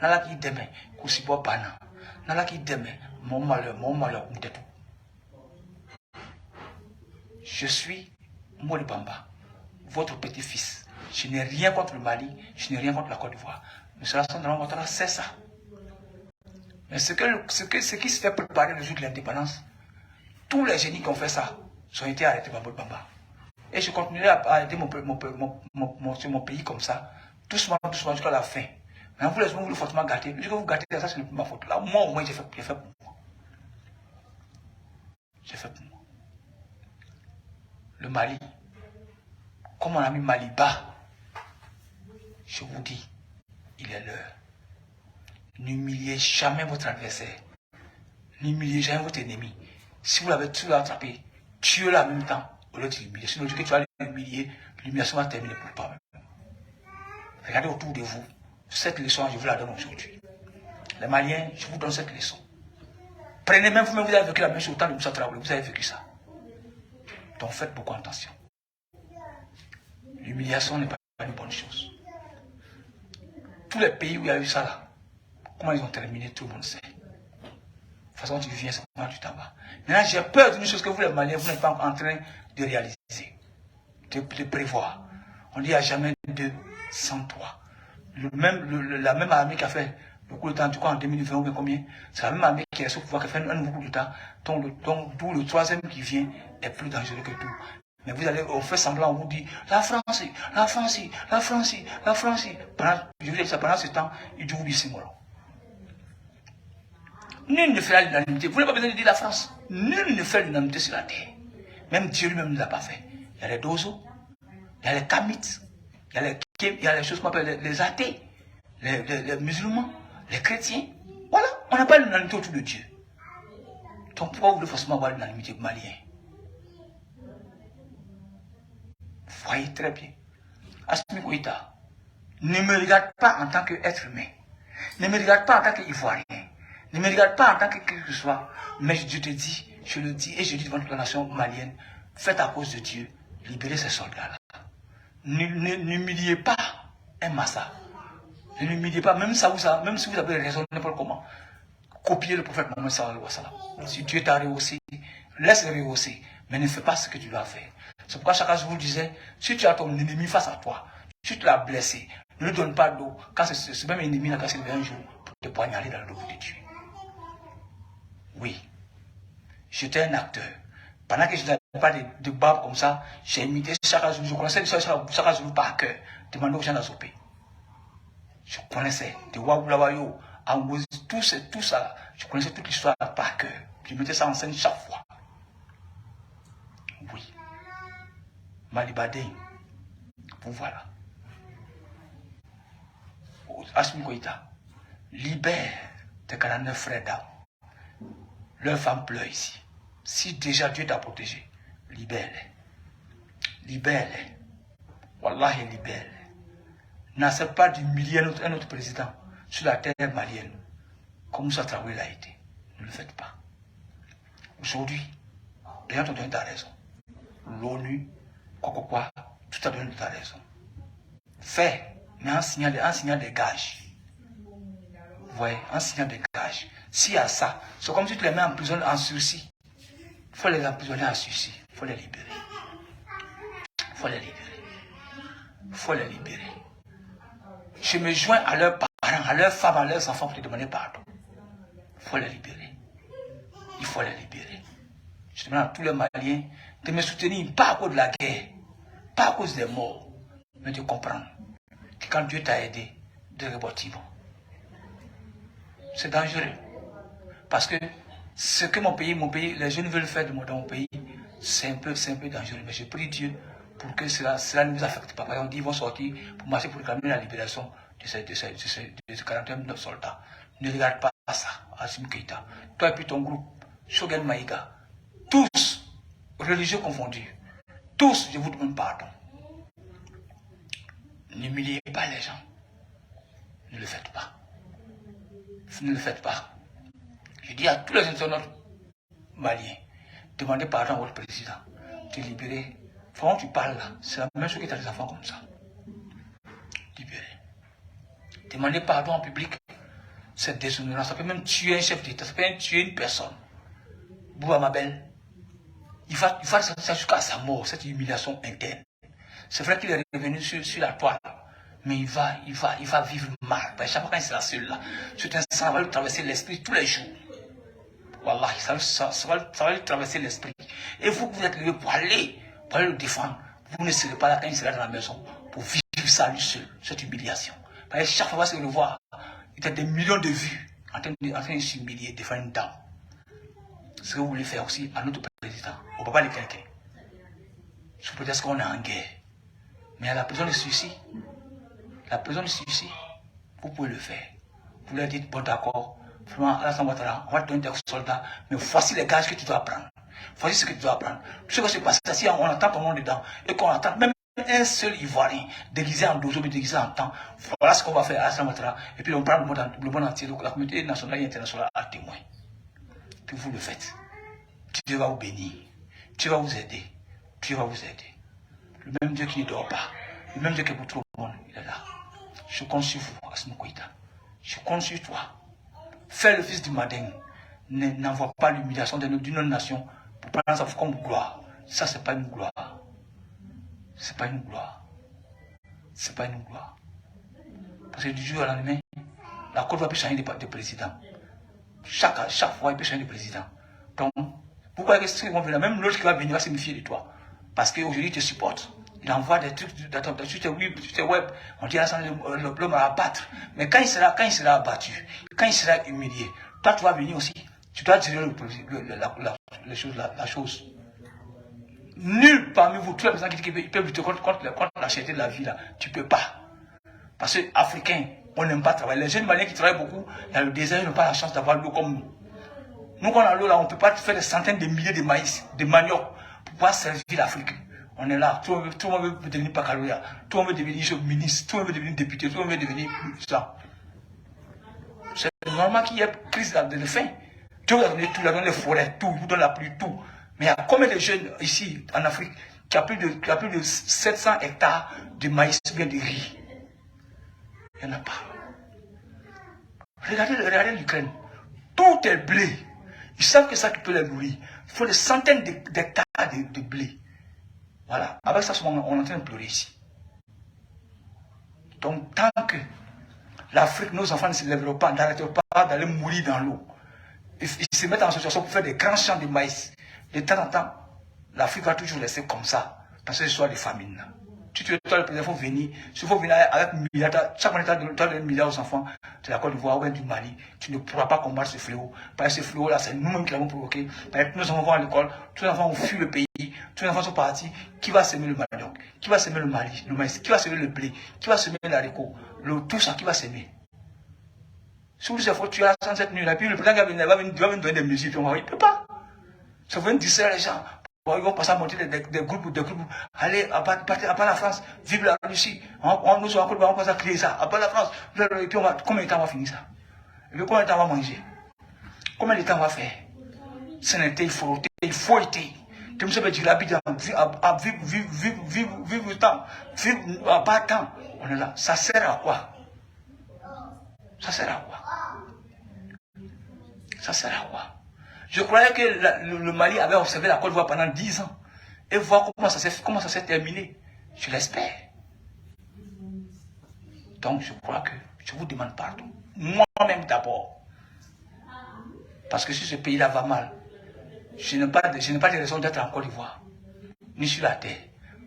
Nala qui demain, Kousibo Pana. Nala qui demain, mon malheur, Mtetou. Je suis Mori Bamba, votre petit-fils. Je n'ai rien contre le Mali, je n'ai rien contre la Côte d'Ivoire. M. Alassane Ouattara sait ça. Mais ce qui se fait préparer le jour de l'indépendance, tous les génies qui ont fait ça ont été arrêtés par Mori Bamba. Et je continuerai à aider mon pays comme ça, doucement, jusqu'à la fin. Maintenant, vous les hommes, vous le fortement gâter. Le jour que vous gâtez, ça, ce n'est plus ma faute. Là, moi, au moins, j'ai fait pour moi. J'ai fait pour moi. Le Mali, comme on a mis Mali bas, je vous dis, il est l'heure. N'humiliez jamais votre adversaire. N'humiliez jamais votre ennemi. Si vous l'avez tué, attrapé, tuez-le en même temps. Au lieu de l'humilier. Sinon, le jour que tu vas l'humilier, l'humiliation va terminer pour toi-même. Regardez autour de vous. Cette leçon, je vous la donne aujourd'hui. Les Maliens, je vous donne cette leçon. Prenez même vous-même, vous avez vécu la même chose au temps de Moussa Traoré. Vous avez vécu ça. Donc faites beaucoup attention. L'humiliation n'est pas une bonne chose. Tous les pays où il y a eu ça là, comment ils ont terminé, tout le monde sait. De toute façon, tu viens, c'est comment tu t'en vas. Maintenant, j'ai peur d'une chose que vous, les Maliens, vous n'êtes pas en train de réaliser, de prévoir. On dit, il n'y a jamais deux sans trois. La même armée qui a fait le coup de temps, en tout cas en 2020 ou bien combien, c'est la même armée qui est au pouvoir, qui a fait un nouveau coup de temps, d'où le troisième qui vient est plus dangereux que tout. Mais vous allez, on fait semblant, on vous dit, la France, la France, la France, la France. Je vous dis ça, pendant ce temps, il dit, oui, c'est moi. Nul ne fait l'unanimité. Vous n'avez pas besoin de dire la France. Nul ne fait l'unanimité sur la terre. Même Dieu lui-même ne l'a pas fait. Il y a les Dozo, il y a les Kamites, il y a les choses qu'on appelle les athées, les musulmans, les chrétiens. Voilà, on n'a pas l'unanimité autour de Dieu. Donc pourquoi vous voulez forcément avoir l'unanimité malienne? Voyez très bien. Assimi Goïta, ne me regarde pas en tant qu'être humain. Ne me regarde pas en tant qu'Ivoirien. Ne me regarde pas en tant que quelque que ce soit. Mais je te dis, je le dis et je dis devant toute la nation malienne, faites à cause de Dieu, libérez ces soldats-là. N'humiliez pas un massa. Ne l'humiliez pas, même si vous avez raison, n'importe comment. Copiez le prophète Mohammed sallallahu alayhi wa sallam. Si Dieu t'a rehaussé, laisse-le rehausser. Mais ne fais pas ce que tu dois faire. C'est pourquoi chaque jour je vous disais, si tu as ton ennemi face à toi, si tu l'as blessé, ne lui donne pas d'eau. Quand ce même ennemi n'a qu'à se lever un jour pour te poignarder dans le dos pour te tuer. Oui. J'étais un acteur. Pendant que je n'avais pas de barbe comme ça, j'ai imité chaque jour. Je connaissais chaque jour par cœur. Demandez aux gens d'Azopé. Je connaissais de Wabulawayo, Ambozi, tout ça. Je connaissais toute l'histoire par cœur. Je mettais ça en scène chaque fois. Oui. Malibadé. Vous voilà. Assimi Goïta, libère tes 49 frères d'âme. Leurs femmes pleurent ici. Si déjà Dieu t'a protégé, libère-les. Libère-les. Wallahi, libère-les. N'accepte pas d'humilier un autre président sur la terre malienne, comme Moussa Traoré l'a été. Ne le faites pas. Aujourd'hui, les gens t'ont donné ta raison. L'ONU, quoi, tout a donné ta raison. Fais, mais en signant des gages. Vous voyez, en signant des gages. S'il y a ça, c'est comme si tu les mets en prison en sursis. Il faut les emprisonner en sursis. Il faut les libérer. Il faut les libérer. Il faut les libérer. Je me joins à leurs parents, à leurs femmes, à leurs enfants pour te demander pardon. Il faut les libérer. Il faut les libérer. Je demande à tous les Maliens de me soutenir, pas à cause de la guerre, pas à cause des morts, mais de comprendre que quand Dieu t'a aidé, de rebâtir. C'est dangereux. Parce que ce que mon pays, les jeunes veulent faire dans mon pays, c'est un peu dangereux. Mais je prie Dieu pour que cela ne nous affecte pas. Par exemple, ils vont sortir pour marcher pour réclamer la libération de ces 49 soldats. Ne regarde pas ça, Assimi Goïta. Toi et puis ton groupe, Shogun Maïga, tous, religieux confondus, tous, je vous demande pardon. N'humiliez pas les gens. Ne le faites pas. Ne le faites pas. Je dis à tous les internautes maliens, demandez pardon à votre président de libérer. Quand tu parles là, c'est la même chose que tu as des enfants comme ça. Libérer. Demandez pardon en public, c'est déshonorant. Ça peut même tuer un chef d'État, ça peut même tuer une personne. Bouba Mabel, il va ça jusqu'à sa mort, cette humiliation interne. C'est vrai qu'il est revenu sur la toile, mais il va vivre mal. Chaque fois qu'il sera seul là, cet instant va lui traverser l'esprit tous les jours. Wallah, ça va lui traverser l'esprit. Et vous êtes levé pour aller le défendre. Vous ne serez pas là quand il sera dans la maison pour vivre ça lui seul, cette humiliation. Parce que chaque fois qu'il va se revoir, il y a des millions de vues en train de s'humilier, défendre une dame. Ce que vous voulez faire aussi à notre président, on ne peut pas le quelqu'un. C'est peut-être qu'on est en guerre. Mais à la prison de suicide, vous pouvez le faire. Vous leur dites, bon d'accord, vraiment, on va te donner des soldats, mais voici les gages que tu dois prendre. Voici ce que tu dois prendre. Tout ce qui se passe, si on entend ton nom dedans, et qu'on entend même un seul Ivoirien déguisé en dozo, mais déguisé en temps, voilà ce qu'on va faire à Samatara, et puis on prend le monde entier, donc la communauté nationale et internationale à témoin. Puis vous le faites. Dieu va vous bénir. Dieu va vous aider. Dieu va vous aider. Le même Dieu qui ne dort pas. Le même Dieu qui est pour tout le monde, il est là. Je compte sur vous, Assimi Goïta. Je compte sur toi. Fais le fils du Madeng. N'envoie pas l'humiliation d'une autre nation pour prendre ça comme gloire. Ça, c'est pas une gloire. C'est pas une gloire. C'est pas une gloire. Parce que du jour au lendemain, la Côte d'Ivoire peut changer de président. Chaque fois, il peut changer de président. Donc, pourquoi est-ce qu'ils vont venir? Même l'autre qui va venir va se méfier de toi. Parce qu'aujourd'hui, il te supporte. Il envoie des trucs sur tes web. On dit à l'homme à abattre. Mais quand il sera abattu, quand il sera humilié, toi, tu vas venir aussi. Tu dois dire la chose. Nul parmi vous, tous les personnes qui peuvent lutter contre la cherté de la vie, là, tu ne peux pas. Parce que Africains, on n'aime pas travailler. Les jeunes Maliens qui travaillent beaucoup, dans le désert, ils n'ont pas la chance d'avoir l'eau comme nous. Nous, quand on a l'eau là, on ne peut pas faire des centaines de milliers de maïs, de manioc, pour pouvoir servir l'Afrique. On est là, tout le monde veut devenir baccalauréat, tout le monde veut devenir ministre, tout le monde veut devenir député, tout le monde veut devenir ça. C'est normal qu'il y ait crise de faim. Dieu vous a donné tout, il a donné les forêts, tout, il vous donne la pluie, tout. Mais il y a combien de jeunes ici, en Afrique, qui a plus de 700 hectares de maïs ou bien de riz? Il n'y en a pas. Regardez l'Ukraine. Tout est blé. Ils savent que ça qui peut les nourrir. Il faut des centaines d'hectares de blé. Voilà. Avec ça, on est en train de pleurer ici. Donc, tant que l'Afrique, nos enfants ne se lèveront pas, n'arrêteront pas d'aller mourir dans l'eau, ils se mettent en situation pour faire des grands champs de maïs. De temps en temps, l'Afrique va toujours laisser comme ça, dans cette histoire de famine. Si tu veux, toi, le président, il faut venir. S'il faut venir avec milliards, chaque année, tu as donné milliards aux enfants de la Côte d'Ivoire ou du Mali. Tu ne pourras pas combattre ce fléau. Parce que ce fléau-là, c'est nous-mêmes qui l'avons provoqué. Parce que nos enfants vont à l'école, tous les enfants ont fui le pays, tous les enfants sont partis. Qui va semer le manioc? Qui va semer le maïs? Qui va semer le blé? Qui va semer l'haricot? Tout ça, qui va semer? Si vous avez tué à 107 nuits, puis le président va venir donner des mesures, il ne peut pas. Ça va venir distraire les gens. Ils vont passer à monter des groupes, aller à part la France, vivre la Russie. Nous on va créer ça. À part la France, et puis combien de temps on va finir ça? Et puis combien de temps on va manger? Combien de temps on va faire? C'est un été, il faut été. Tu me sais dire la vie, vivre le temps, vivre à pas de temps. On est là. Ça sert à quoi? Ça sert à quoi? Ça sert à quoi? Je croyais que le Mali avait observé la Côte d'Ivoire pendant 10 ans. Et voir comment ça s'est terminé. Je l'espère. Donc je crois que je vous demande pardon. Moi-même d'abord. Parce que si ce pays-là va mal, je n'ai pas de raison d'être en Côte d'Ivoire. Ni sur la terre.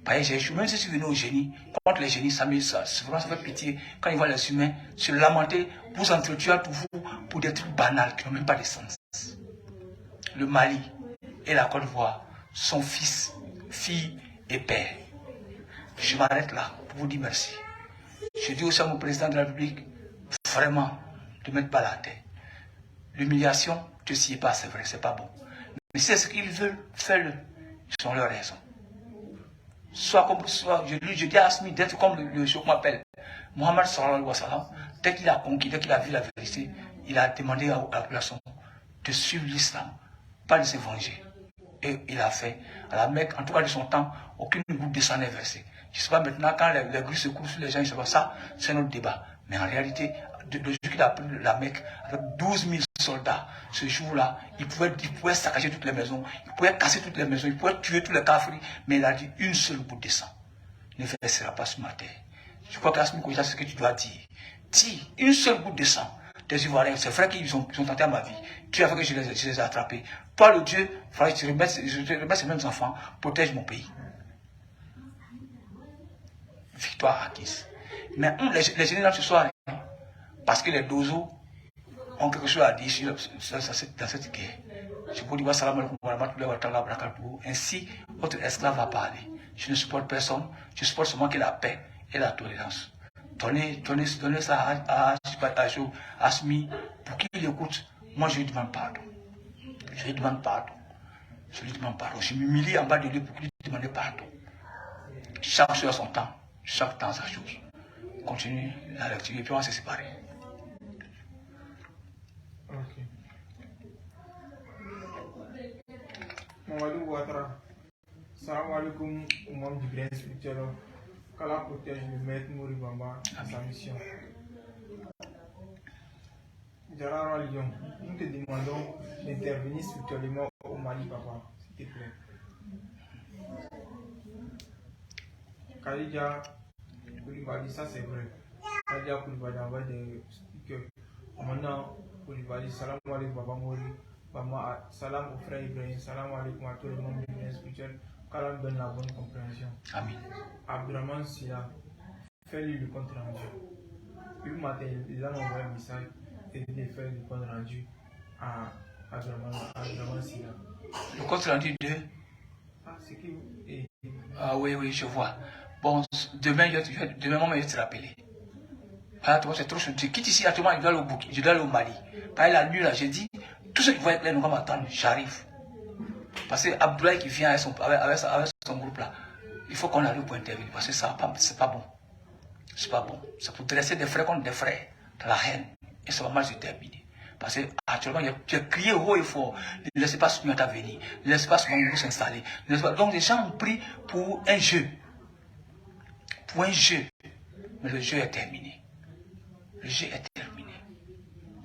Parce que même si je suis venu au génie, contre les génies, ça fait pitié. Quand ils voient les humains se lamenter, vous entretuer tout vous pour des trucs banals qui n'ont même pas de sens. Le Mali et la Côte d'Ivoire sont fils, filles et pères. Je m'arrête là pour vous dire merci. Je dis aussi à mon président de la République, vraiment, ne mettre pas la tête. L'humiliation, tu ne s'y es pas, c'est vrai, c'est pas bon. Mais si c'est ce qu'ils veulent, fais-le. Ils ont leur raison. Je dis à Asmi d'être comme le jour m'appelle. Mohamed sallallahu alayhi wa sallam, dès qu'il a conquis, dès qu'il a vu la vérité, il a demandé à la population de suivre l'islam, pas de se venger. Et il a fait. À la Mecque, en tout cas de son temps, aucune goutte de sang n'est versée. Je ne sais pas maintenant, quand les grues se courent sur les gens, ils savent ça, c'est notre débat. Mais en réalité, le jour qu'il a pris la Mecque, avec 12 000 soldats, ce jour-là, il pouvait saccager toutes les maisons, il pouvait casser toutes les maisons, il pouvait tuer tous les caffres, mais il a dit une seule goutte de sang ne versera pas sur ma terre. Je crois qu'à ce moment c'est ce que tu dois dire. Dis, une seule goutte de sang des Ivoiriens, c'est vrai qu'ils ont tenté à ma vie. Tu as fait que je les ai attrapés. Toi, le Dieu, il faudrait que je remette ces mêmes enfants, protège mon pays. Victoire acquise. Mais les généraux ce soir, parce que les dozos ont quelque chose à dire dans cette guerre. Je peux dire salam alaikum wa rahmatullahi wa barakatuh. Ainsi, votre esclave va parler. Je ne supporte personne, je supporte seulement que la paix et la tolérance. Donnez ça à Asmi pour qu'il écoute. Moi, je lui demande pardon. Je lui demande pardon. Je lui demande pardon. Je m'humilie en bas de lui pour lui demander pardon. Chaque chose a son temps. Chaque temps sa chose. Continue la lecture et puis on va se séparer. Ok. Mamadou Ouattara. Salam alaikum au membre du bien spirituel. Qu'Allah protège le maître Mouri Bamba à sa mission. Gérard Lyon, nous te demandons d'intervenir spirituellement au Mali, papa, s'il te plaît. Khalidja Koulibaly, ça c'est vrai. Khalidja Koulibaly envoie des stickers. Maintenant, Koulibaly, salam alaikum, Baba Mouri. Salam au frère Ibrahim, salam alaikum à tous les membres du bien spirituel. qu'Allah donne la bonne compréhension. Amen. Abdurrahman Silla, fais-lui le compte rendu. Puis le matin, ils ont envoyé un message et de faire le compte rendu à Abdurrahman Silla. Le compte rendu de... Ah, c'est qui? Ah oui, oui, je vois. Bon, demain, maman, je vais te rappeler. Ah, toi, c'est trop chaud. Je quitte ici, actuellement, je dois aller au Mali. Par la nuit, là, j'ai dit, tous ceux qui voient clair, nous vont m'attendre, j'arrive. Parce que Abdoulaye qui vient avec son groupe là, il faut qu'on arrive pour intervenir. Parce que c'est pas bon. C'est pas bon. C'est pour dresser des frères contre des frères dans la haine. Et ça va mal se terminer. Parce que actuellement, tu as crié haut et fort. Ne laissez pas Soumata venir. Ne laissez pas Soumata s'installer. Donc les gens ont pris pour un jeu. Pour un jeu. Mais le jeu est terminé. Le jeu est terminé.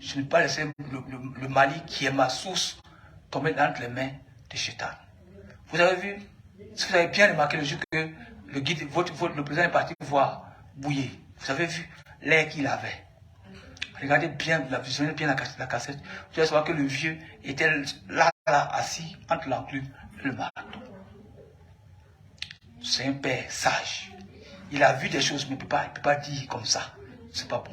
Je ne vais pas laisser le Mali, qui est ma source, tomber entre les mains de Chétan. Vous avez vu, si vous avez bien remarqué le jour que le guide, le président est parti voir Bouyer. Vous avez vu l'air qu'il avait. Regardez bien, visionnez bien la cassette. Vous allez savoir que le vieux était là, assis entre l'enclume et le marteau. C'est un père sage. Il a vu des choses, mais il ne peut pas dire comme ça. C'est pas bon.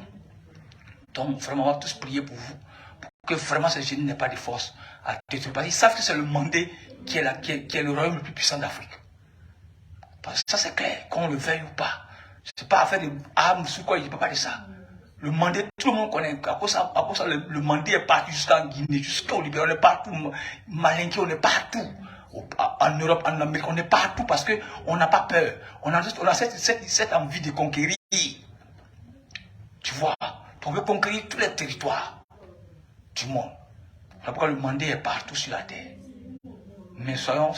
Donc, vraiment, on va tous prier pour vous, pour que vraiment ce génie n'ait pas de force à détruire. Parce qu'ils savent que c'est le Mandé qui est le royaume le plus puissant d'Afrique. Parce que ça, c'est clair, qu'on le veuille ou pas. C'est pas affaire de armes, sous quoi, il ne peut pas de ça. Le Mandé, tout le monde connaît. À cause ça, le Mandé est parti jusqu'en Guinée, jusqu'au Libéria, on est partout. Malinké, on est partout. En Europe, en Amérique, on est partout parce qu'on n'a pas peur. On a cette envie de conquérir. Tu vois, on veut conquérir tous les territoires du monde. C'est pourquoi le Mandé est partout sur la terre. Mais faisons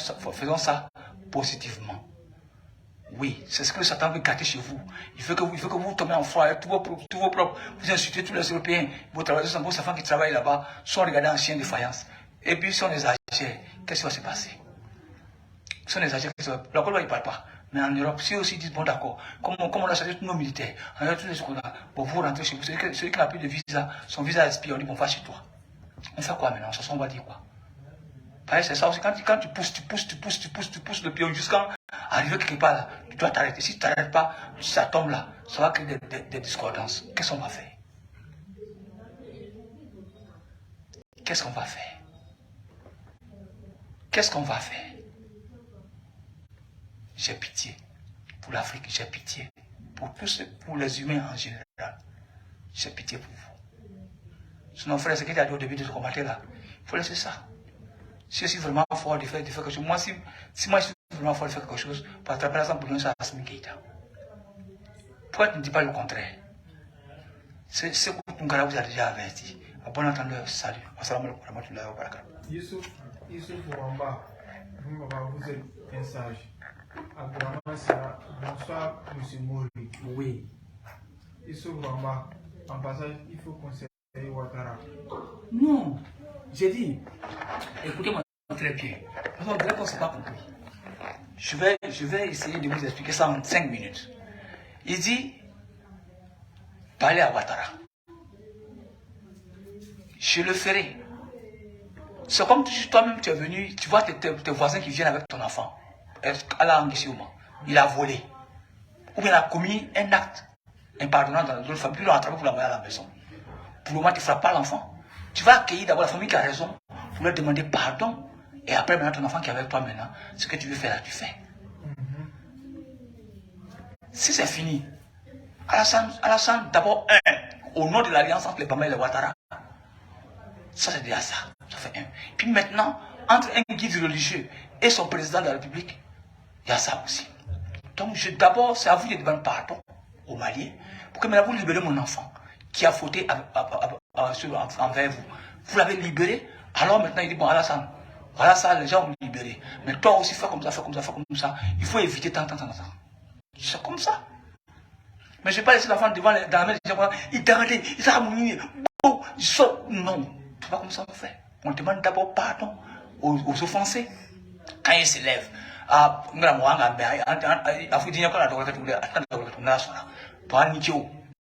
ça positivement. Oui, c'est ce que Satan veut gâter chez vous. Il veut que vous tombiez en froid avec tous vos propres. Vous insultez tous les Européens. Vos enfants qui travaillent là-bas sont regardés en chien de faïence. Et puis si on exagère, qu'est-ce qui va se passer? Si on exagère, la Côte d'Ivoire, il ne parle pas. Mais en Europe, si aussi disent, bon d'accord, comme on a chargé tous nos militaires, on a tous les secondes là, pour vous rentrer chez vous. Celui qui n'a plus de visa, son visa expire, on dit, bon, va chez toi. On fait quoi maintenant? On va dire quoi? C'est ça aussi, quand tu pousses le pion jusqu'à arriver quelque part là, tu dois t'arrêter. Si tu ne t'arrêtes pas, ça tombe là, ça va créer des discordances. Qu'est-ce qu'on va faire? Qu'est-ce qu'on va faire? Qu'est-ce qu'on va faire? J'ai pitié pour l'Afrique, j'ai pitié pour les humains en général. J'ai pitié pour vous. Sinon, frère, ce qu'il a dit au début de ce combat là, il faut laisser ça. Si je suis vraiment fort de faire quelque chose, moi, si moi je suis vraiment fort de faire quelque chose, pour attraper la sang pour donner ça à Assimi Goïta. Pourquoi tu ne dis pas le contraire? C'est ce que Tounkara vous a déjà averti. À bon entendeur, salut. Assalamu alaikum wa rahmatullahi wa barakatuh. Youssouf Ouamba, vous êtes un sage. Abdurrahman Silla, bonsoir, M. Mori. Oui. Youssouf Ouamba, en passage, il faut conseiller Ouattara. Non, j'ai dit, écoutez-moi très bien. On dirait qu'on ne s'est pas compris. Je vais essayer de vous expliquer ça en 5 minutes. Il dit, parlez à Ouattara. Je le ferai. C'est comme toi-même, tu es venu, tu vois tes voisins qui viennent avec ton enfant. Il a volé. Ou bien il a commis un acte impardonnable dans notre famille, puis il l'a attrapé pour l'envoyer à la maison. Pour le moment, tu ne frappes pas l'enfant. Tu vas accueillir d'abord la famille qui a raison, pour leur demander pardon. Et après, maintenant, ton enfant qui est avec toi maintenant, ce que tu veux faire là, tu fais. Si c'est fini, Alassane d'abord, au nom de l'alliance entre les Bama et les Ouattara. Ça, c'est déjà ça. Ça fait un. Puis maintenant, entre un guide religieux et son président de la République, il y a ça aussi. Donc, d'abord, c'est à vous de demander pardon aux Maliens pour que maintenant vous libérez mon enfant qui a fauté envers vous. Vous l'avez libéré, alors maintenant il dit, bon, Alassane, voilà ça, les gens vont libérer. Mais toi aussi, fais comme ça, fais comme ça, fais comme ça. Il faut éviter tant. C'est comme ça. Mais je ne vais pas laisser l'enfant devant dans la main des gens, il t'a regardé, il t'a mouillé, bon, il sort. Non, c'est pas comme ça qu'on fait. On demande d'abord pardon aux offensés. Quand ils se lèvent,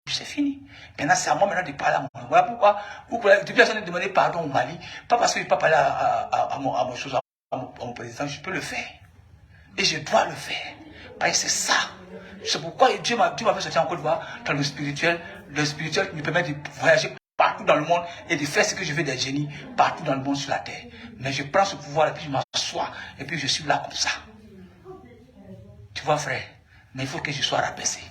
c'est fini. Maintenant, c'est à moi maintenant de parler à moi. Voilà pourquoi, depuis la semaine de demander pardon au Mali, pas parce que je ne peux pas parler à mon président, je peux le faire. Et je dois le faire. Parce que c'est ça. C'est pourquoi Dieu m'a fait sortir en Côte d'Ivoire dans le spirituel. Le spirituel me permet de voyager partout dans le monde et de faire ce que je veux des génies partout dans le monde sur la terre. Mais je prends ce pouvoir et puis je m'assois et puis je suis là comme ça. Tu vois, frère, mais il faut que je sois rabaissé.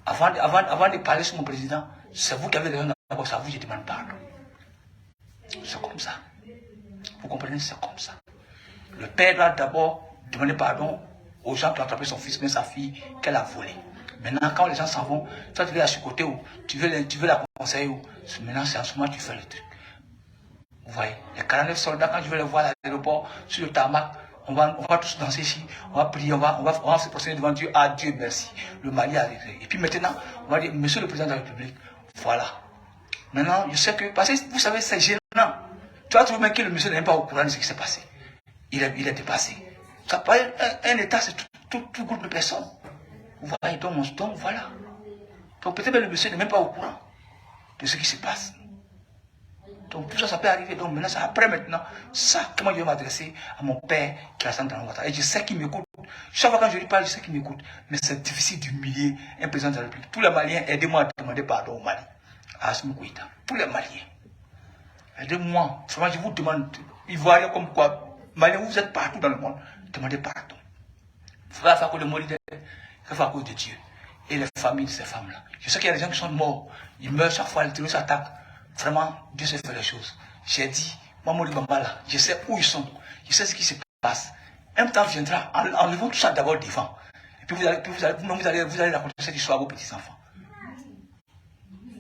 Avant de parler sur mon président, c'est vous qui avez raison d'abord, c'est à vous que je demande pardon. C'est comme ça. Vous comprenez, c'est comme ça. Le père doit d'abord demander pardon aux gens qui ont attrapé son fils, mais sa fille, qu'elle a volé. Maintenant, quand les gens s'en vont, toi tu veux la chicoter ou tu veux la conseiller ou maintenant c'est en ce moment que tu fais le truc. Vous voyez, les 49 soldats, quand je vais les voir à l'aéroport, sur le tarmac, on va tous danser ici, on va prier, on va se prosterner devant Dieu. Ah Dieu merci, le Mali a réglé. Et puis maintenant, on va dire, monsieur le président de la République, voilà. Maintenant, je sais que, parce que vous savez, c'est gênant. Tu vas trouver même que le monsieur n'est même pas au courant de ce qui s'est passé. Il est dépassé. Ça, un État, c'est tout groupe de personnes. Vous voyez, donc voilà. Donc peut-être le monsieur n'est même pas au courant de ce qui se passe. Donc tout ça, ça peut arriver. Donc maintenant, après maintenant, ça, comment je vais m'adresser à mon père qui est à Santa Ouattara. Et je sais qu'il m'écoute. Chaque fois quand je lui parle, je sais qu'il m'écoute. Mais c'est difficile d'humilier un président de la République. Tous les Maliens, aidez-moi à demander pardon au Mali. À Assimi Goïta. Tous les Maliens. Aidez-moi. Franchement, je vous demande, Ivoiriens comme quoi, Maliens, vous êtes partout dans le monde. Demandez pardon. Il faut faire que le mot il faut à cause de Dieu. Et les familles de ces femmes-là. Je sais qu'il y a des gens qui sont morts. Ils meurent chaque fois, les terroristes attaquent. Vraiment, Dieu sait faire les choses. J'ai dit, Maman Bamba là, je sais où ils sont. Je sais ce qui se passe. Un temps viendra, enlevons tout ça d'abord devant. Et puis vous allez raconter cette histoire à vos petits-enfants.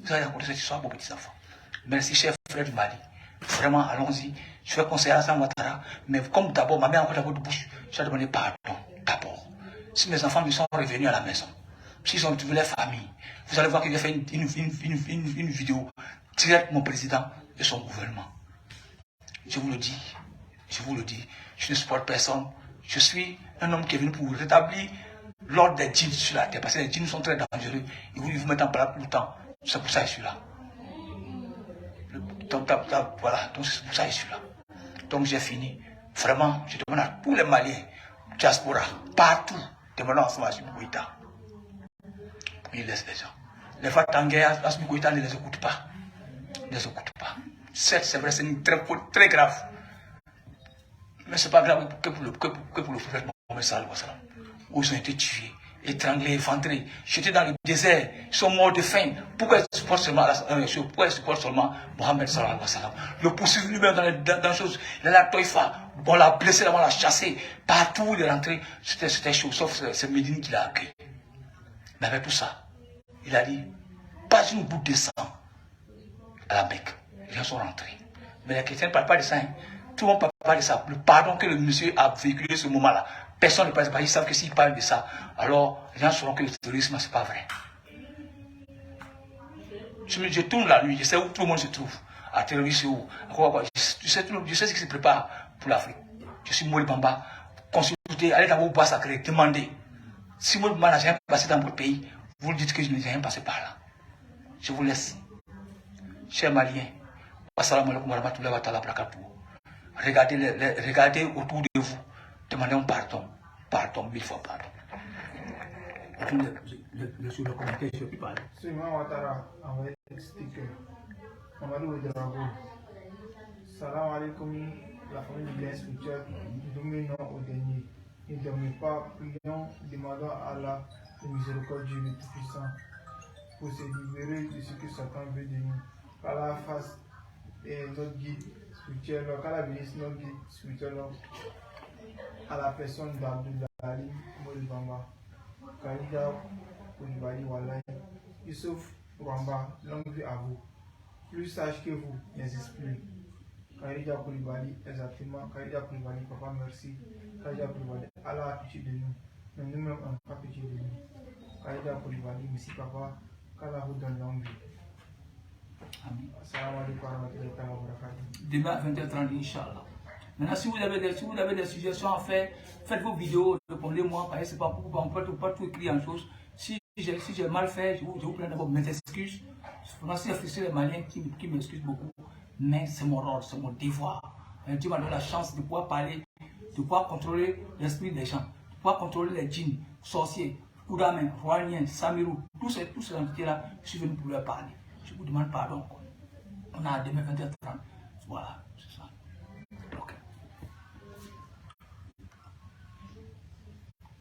Vous allez raconter cette histoire à vos petits-enfants. Merci, chers frères du Mali. Vraiment, allons-y. Je vais conseiller à Santa Ouattara. Mais comme d'abord, ma mère a encore la bouche de bouche, je vais demander pardon. D'abord. Si mes enfants me sont revenus à la maison, s'ils ont trouvé leur famille, vous allez voir que j'ai fait une vidéo direct mon président et son gouvernement. Je vous le dis, je ne supporte personne. Je suis un homme qui est venu pour rétablir l'ordre des djinns sur la terre, parce que les djinns sont très dangereux. Ils vous mettent en place tout le temps. C'est pour ça que je suis là. Voilà, donc c'est pour ça que je suis là. Donc j'ai fini. Vraiment, je demande à tous les Maliens, diaspora, partout, demandant ensemble à Assimi Goïta. Il laisse les gens. Les fois en guerre, Assimi Goïta ne les écoute pas. Ne les écoute pas. Certes, c'est vrai, c'est une très grave. Mais ce n'est pas grave que pour le prophète Mohammed sallallahu alayhi wa sallam, où ils ont été tués, étranglés, éventrés, jetés dans le désert, ils sont morts de faim. Pourquoi ils supportent seulement Mohammed sallallahu alayhi wa sallam? Le poursuivre lui-même dans les choses. Il est à la Toïfa, on l'a blessé, on l'a chassé. Partout où il est rentré, c'était chaud, sauf c'est Médine qui l'a accueilli. Mais avec tout ça, il a dit, pas une goutte de sang à la Mecque. Les gens sont rentrés. Mais les chrétiens ne parlent pas de ça. Hein. Tout le monde ne parle pas de ça. Le pardon que le monsieur a véhiculé ce moment-là, personne ne parle pas. Ils savent que s'il parle de ça, alors les gens sauront que le terrorisme, ce n'est pas vrai. Je tourne la nuit, je sais où tout le monde se trouve. À terroriste où. Je sais ce qui se prépare pour l'Afrique. Je suis Maurice Bamba. Consultez, allez dans vos bois sacrés, demandez. Si Maurice Bamba n'a jamais passé dans votre pays, vous lui dites que je n'ai jamais passé par là. Je vous laisse. Chers Maliens, assalamu alaikum wa rahmatullahi wa ta'ala barakatuh. Regardez autour de vous. Demandez un pardon. Pardon, 1000 fois pardon. Sur le commentaire, je ne peux pas. Assimi Ouattara envoyé sticker. Mamadou Ouedraogo. Salam alaikum, la famille du bien spirituel. Dominons au dernier. Ne dormez pas, prions, demandons à Allah le miséricorde du Tout-Puissant pour se libérer de ce que Satan veut de nous. Qu'Allah fasse notre guide spirituel, qu'Allah bénisse notre guide spirituel à la personne d'Abdoulaye Maurice Bamba, Khalida Koulibaly Wallahi, Youssouf Rwamba, longue vie à vous. Plus sage que vous n'existe plus. Khalida Koulibaly, exactement. Khalida Koulibaly, papa merci. Khalida Koulibaly, Allah a pitié de nous. Mais nous-mêmes, on n'a pas pitié de nous. Khalida Koulibaly, merci papa. Qu'Allah vous donne longue vie. Demain à 20h30, Inch'Allah. Maintenant, si vous avez des suggestions à faire, faites vos vidéos, répondez-moi, parce que c'est pas pourquoi on peut pas tout écrire en chose. Si j'ai mal fait, je vous plaît d'abord mes excuses. C'est les Maliens qui m'excusent beaucoup. Mais c'est mon rôle, c'est mon devoir. Dieu m'a donné la chance de pouvoir parler de pouvoir contrôler l'esprit des gens, de pouvoir contrôler les djinns, sorciers, Koudamen, Royanien, Samirou, tous ces entités-là, je suis venu pour leur parler. Je vous demande pardon. On a demain 20h30. Voilà.